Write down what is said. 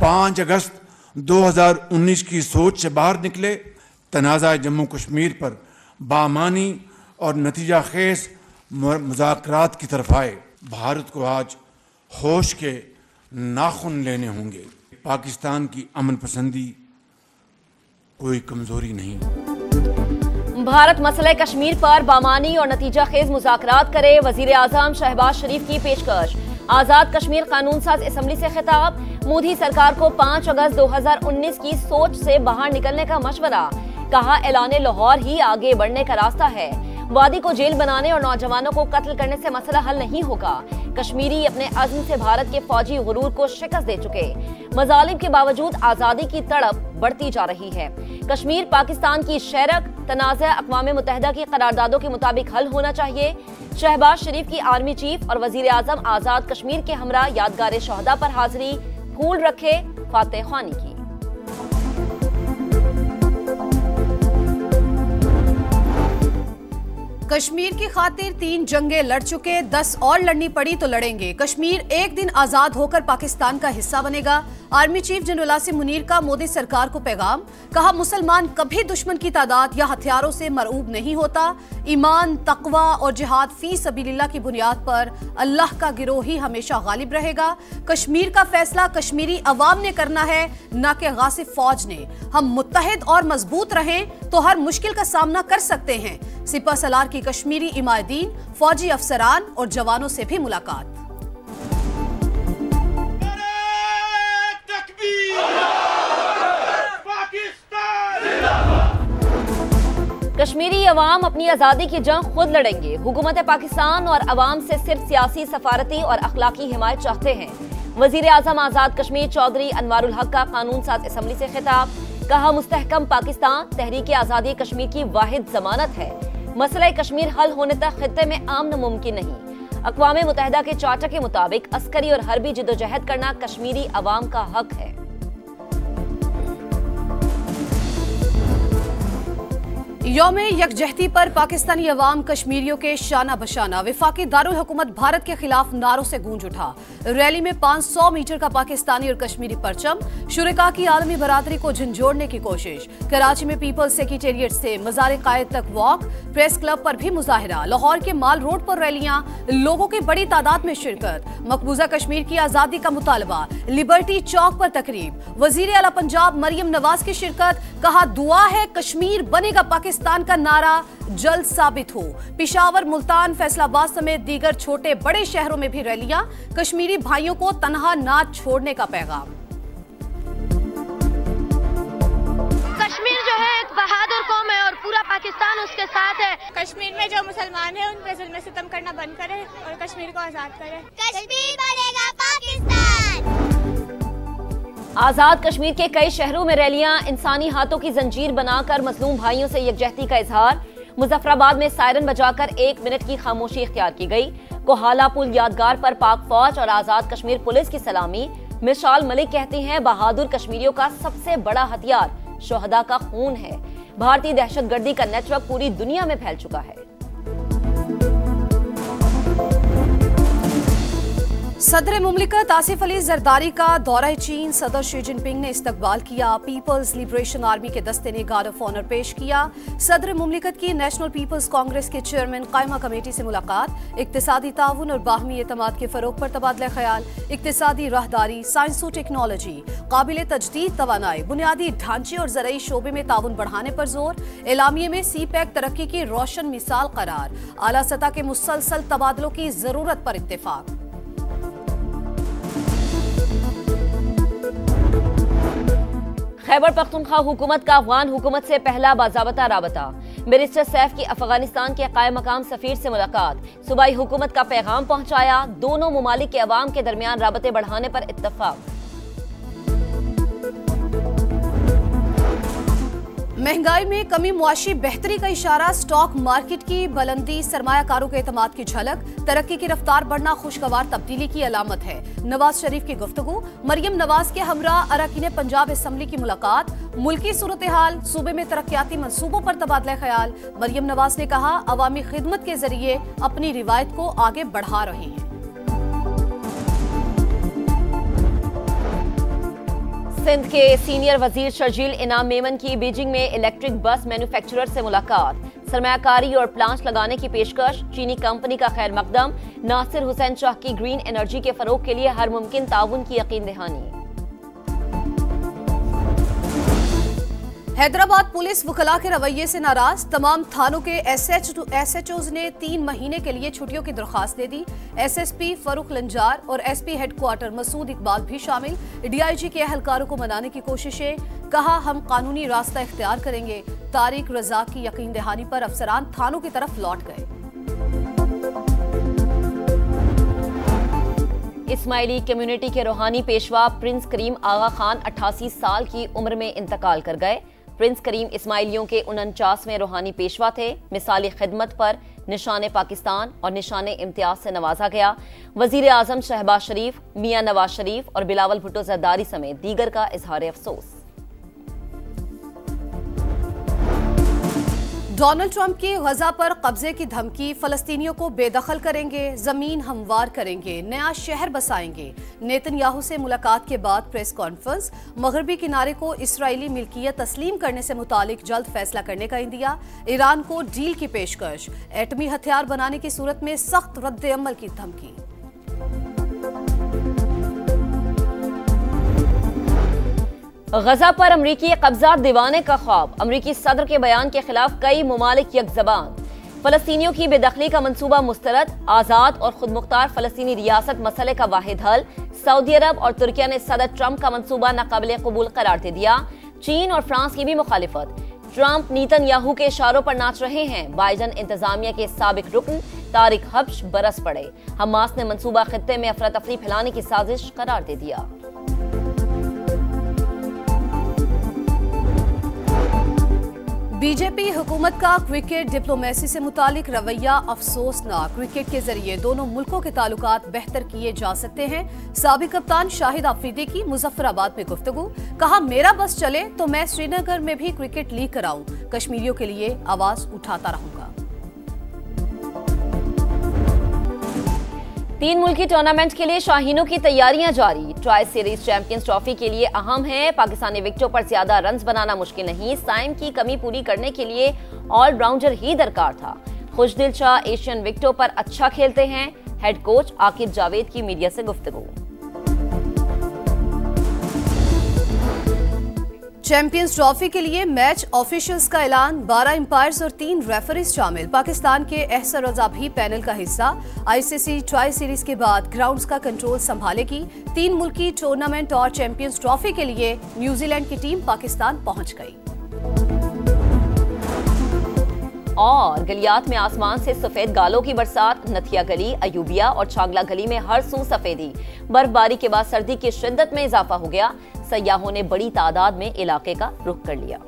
5 अगस्त 2019 की सोच से बाहर निकले, तनाज़ा जम्मू कश्मीर पर बामानी और नतीजा खेज मुज़ाकरात की तरफ आए। भारत को आज होश के नाखून लेने होंगे। पाकिस्तान की अमन पसंदी कोई कमजोरी नहीं। भारत मसले कश्मीर पर बामानी और नतीजा खेज मुज़ाकरात करे, वजीर आज़म शहबाज शरीफ की पेशकश। आज़ाद कश्मीर कानून साज असम्बली से खिताब, मोदी सरकार को 5 अगस्त 2019 की सोच से बाहर निकलने का मशवरा। कहा, ऐलाने लाहौर ही आगे बढ़ने का रास्ता है। वादी को जेल बनाने और नौजवानों को कत्ल करने से मसला हल नहीं होगा। कश्मीरी अपने अज़्म से भारत के फौजी गुरूर को शिकस्त दे चुके। मजालिम के बावजूद आज़ादी की तड़प बढ़ती जा रही है। कश्मीर पाकिस्तान की शरक, तनाज़ा अक़वाम मुत्तहिदा की करारदादों के मुताबिक हल होना चाहिए। शहबाज शरीफ की आर्मी चीफ और वजीर आज़म आज़ाद कश्मीर के हमरा यादगार शहदा पर हाजिरी, फूल रखे फातेह खानी की। कश्मीर की खातिर 3 जंगें लड़ चुके, 10 और लड़नी पड़ी तो लड़ेंगे। कश्मीर एक दिन आजाद होकर पाकिस्तान का हिस्सा बनेगा। Army chief general Asim Munir का मोदी सरकार को पैगाम। कहा, मुसलमान कभी दुश्मन की तादाद या हथियारों से मरऊब नहीं होता। ईमान, तकवा और जिहाद फी सबीलिल्लाह की बुनियाद पर अल्लाह का गिरोह ही हमेशा गालिब रहेगा। कश्मीर का फैसला कश्मीरी अवाम ने करना है, न कि गासिब फौज ने। हम मुत्तहिद और मजबूत रहें तो हर मुश्किल का सामना कर सकते हैं। सिपा सलार की कश्मीरी इमादीन, फौजी अफसरान और जवानों से भी मुलाकात। कश्मीरी अवाम अपनी आज़ादी की जंग खुद लड़ेंगे। हुकूमत पाकिस्तान और अवाम से सिर्फ सियासी, सफारती और अखलाकी हिमायत चाहते हैं। वजीर आज़म आज़ाद कश्मीर चौधरी अनवारुल हक का कानून साज असम्बली से खिताब। कहा, मुस्तहकम पाकिस्तान तहरीक आज़ादी कश्मीर की वाहिद जमानत है। मसला कश्मीर हल होने तक खित्ते में अमन मुमकिन नहीं। अक़वाम मुत्तहिदा के चार्टर के मुताबिक अस्करी और हरबी जिद्दोजहद करना कश्मीरी अवाम का हक है। यौम यकजहती पर पाकिस्तानी अवाम कश्मीरियों के शाना बशाना वफाकी दारुल हुकूमत भारत के खिलाफ नारों से गूंज उठा। रैली में 500 मीटर का पाकिस्तानी और कश्मीरी परचम, शुरका की आलमी बरादरी को झंझोड़ने की कोशिश। कराची में पीपल्स सेक्रेटेरिएट से मज़ार कायद तक वॉक, प्रेस क्लब पर भी मुजाहिरा। लाहौर के माल रोड पर रैलियां, लोगों की बड़ी तादाद में शिरकत। मकबूजा कश्मीर की आजादी का मुतालबा, लिबर्टी चौक पर तकरीब। वजीर आला पंजाब मरियम नवाज की शिरकत। कहा, दुआ है कश्मीर बनेगा पाकिस्तान का नारा जल्द साबित हो। पिशावर, मुल्तान, फैसलाबाद समेत दीगर छोटे बड़े शहरों में भी रैलियां। कश्मीरी भाइयों को तनहा ना छोड़ने का पैगाम। कश्मीर जो है एक बहादुर कौम है और पूरा पाकिस्तान उसके साथ है। कश्मीर में जो मुसलमान हैं उन पे जुल्म सितम करना बंद करें और कश्मीर को आजाद करें। कश्मीर बनेगा पाकिस्तान। आजाद कश्मीर के कई शहरों में रैलियां, इंसानी हाथों की जंजीर बनाकर मजलूम भाइयों से यकजहती का इजहार। मुजफ्फराबाद में सायरन बजाकर 1 मिनट की खामोशी इख्तियार की गई। कोहाला पुल यादगार पर पाक फौज और आजाद कश्मीर पुलिस की सलामी। मिसाल मलिक कहती हैं, बहादुर कश्मीरियों का सबसे बड़ा हथियार शोहदा का खून है। भारतीय दहशतगर्दी का नेटवर्क पूरी दुनिया में फैल चुका है। सदर मुमलिकत आसिफ अली जरदारी का दौरा चीन। सदर शी जिनपिंग ने इस्तकबाल किया। पीपल्स लिबरेशन आर्मी के दस्ते ने गार्ड ऑफ ऑनर पेश किया। सदर मुमलिकत की नेशनल पीपल्स कांग्रेस के चेयरमैन कायमा कमेटी से मुलाकात। इक्तिसादी ताउन और बाहमी एतमाद के फरोग पर तबादला ख्याल। इक्तिसादी राहदारी, साइंस और टेक्नोलॉजी, काबिल तजदीद तवानाई, बुनियादी ढांचे और ज़राई शोबे में ताउन बढ़ाने पर जोर। एलामिये में सी पैक तरक्की की रोशन मिसाल करार। आला सतह के मुसलसल तबादलों की जरूरत पर इत्तेफाक। खैबर पख्तूनख्वा हुकूमत का अफगान हुकूमत से पहला बाज़ाबता राबता। बैरिस्टर सैफ की अफगानिस्तान के कायम मकाम सफीर से मुलाकात। सूबाई हुकूमत का पैगाम पहुंचाया। दोनों मुमालिक के अवाम के दरमियान राबते बढ़ाने पर इत्तफाक। महंगाई में कमी, मुआशी बेहतरी का इशारा। स्टॉक मार्केट की बुलंदी, सरमायाकारों के एतमाद की झलक। तरक्की की रफ्तार बढ़ना खुशगवार तब्दीली की अलामत है। नवाज शरीफ की गुफ्तगू। मरियम नवाज के हमरा अरकान पंजाब असम्बली की मुलाकात। मुल्की सूरत हाल, सूबे में तरक्याती मंसूबों पर तबादला ख्याल। मरियम नवाज ने कहा, अवामी खिदमत के जरिए अपनी रिवायत को आगे बढ़ा रहे हैं। सिंध के सीनियर वजीर शर्जील इनाम मेमन की बीजिंग में इलेक्ट्रिक बस मैन्युफैक्चरर से मुलाकात, सरमायाकारी और प्लांट लगाने की पेशकश, चीनी कंपनी का खैर मकदम, नासिर हुसैन शाह की ग्रीन एनर्जी के फरोग के लिए हर मुमकिन ताउन की यकीन दहानी। हैदराबाद पुलिस वकला के रवैये से नाराज, तमाम थानों के SHOs ने 3 महीने के लिए छुट्टियों की दरखास्त दे दी। SSP फरूख लंजार और SP हेडक्वार्टर मसूद इकबाल भी शामिल। DIG के अहलकारों को मनाने की कोशिशें, कहा हम कानूनी रास्ता इख्तियार करेंगे। तारिक रज़ाक की यकीन दहानी पर अफसरान थानों की तरफ लौट गए। इस्माइली कम्युनिटी के रूहानी पेशवा प्रिंस करीम आगा खान 88 साल की उम्र में इंतकाल कर गए। प्रिंस करीम इस्माइलियों के 49वें रूहानी पेशवा थे। मिसाली खिदमत पर निशान पाकिस्तान और निशान इम्तियाज से नवाजा गया। वजीर आजम शहबाज शरीफ, मियां नवाज शरीफ और बिलावल भुट्टो जरदारी समेत दीगर का इजहार अफसोस। डोनाल्ड ट्रंप की गजा पर कब्जे की धमकी, फलस्तीनियों को बेदखल करेंगे, जमीन हमवार करेंगे, नया शहर बसाएंगे। नेतन्याहू से मुलाकात के बाद प्रेस कॉन्फ्रेंस, मगरबी किनारे को इसराइली मिल्कियत तस्लीम करने से मुतालिक जल्द फैसला करने का इंदिया, ईरान को डील की पेशकश, एटमी हथियार बनाने की सूरत में सख्त रद्द-ए-अमल की धमकी। गजा पर अमरीकी कब्जा दीवाने का ख्वाब, अमरीकी सदर के बयान के खिलाफ कई मुमालिक यकजबान। फलस्तीनियों की बेदखली का मंसूबा मुस्तरद, आजाद और खुद मुख्तार फलस्तीनी रियासत मसले का वाहिद हल। सऊदी अरब और तुर्किया ने सदर ट्रंप का मंसूबा नाकाबिले कबूल करार दे दिया। चीन और फ्रांस की भी मुखालिफत। ट्रंप नेतन्याहू के इशारों पर नाच रहे हैं। बाइडन इंतजामिया के साबिक रुकन तारिक हब्श बरस पड़े। हमास ने मंसूबा खित्ते में अफरा तफरी फैलाने की साजिश करार दे दिया। बीजेपी हुकूमत का क्रिकेट डिप्लोमेसी से मुतालिक रवैया अफसोसनाक। क्रिकेट के जरिए दोनों मुल्कों के ताल्लुकात बेहतर किए जा सकते हैं। साबिक कप्तान शाहिद आफरीदी की मुजफ्फराबाद में गुफ्तगू, कहा मेरा बस चले तो मैं श्रीनगर में भी क्रिकेट लीग कराऊं, कश्मीरियों के लिए आवाज उठाता रहूंगा। 3 मुल्की टूर्नामेंट के लिए शाहीनों की तैयारियां जारी। ट्राई सीरीज चैंपियंस ट्रॉफी के लिए अहम है। पाकिस्तानी विकेटों पर ज्यादा रन्स बनाना मुश्किल नहीं। साइम की कमी पूरी करने के लिए ऑलराउंडर ही दरकार था। खुशदिल शाह एशियन विकेटों पर अच्छा खेलते हैं। हेड कोच आकिब जावेद की मीडिया से गुफ्तगू। चैंपियंस ट्रॉफी के लिए मैच ऑफिशियल्स का ऐलान, 12 एम्पायर्स और 3 रेफरीज शामिल। पाकिस्तान के एहसन रजा भी पैनल का हिस्सा। ICC ट्राई सीरीज के बाद ग्राउंड्स का कंट्रोल संभालेगी। 3 मुल्की टूर्नामेंट और चैंपियंस ट्रॉफी के लिए न्यूजीलैंड की टीम पाकिस्तान पहुंच गई। और गलियात में आसमान से सफेद गालों की बरसात। नथिया गली, अयूबिया और छांगला गली में हर सू सफेदी। बर्फबारी के बाद सर्दी की शिद्दत में इजाफा हो गया। सयाहों ने बड़ी तादाद में इलाके का रुख कर लिया।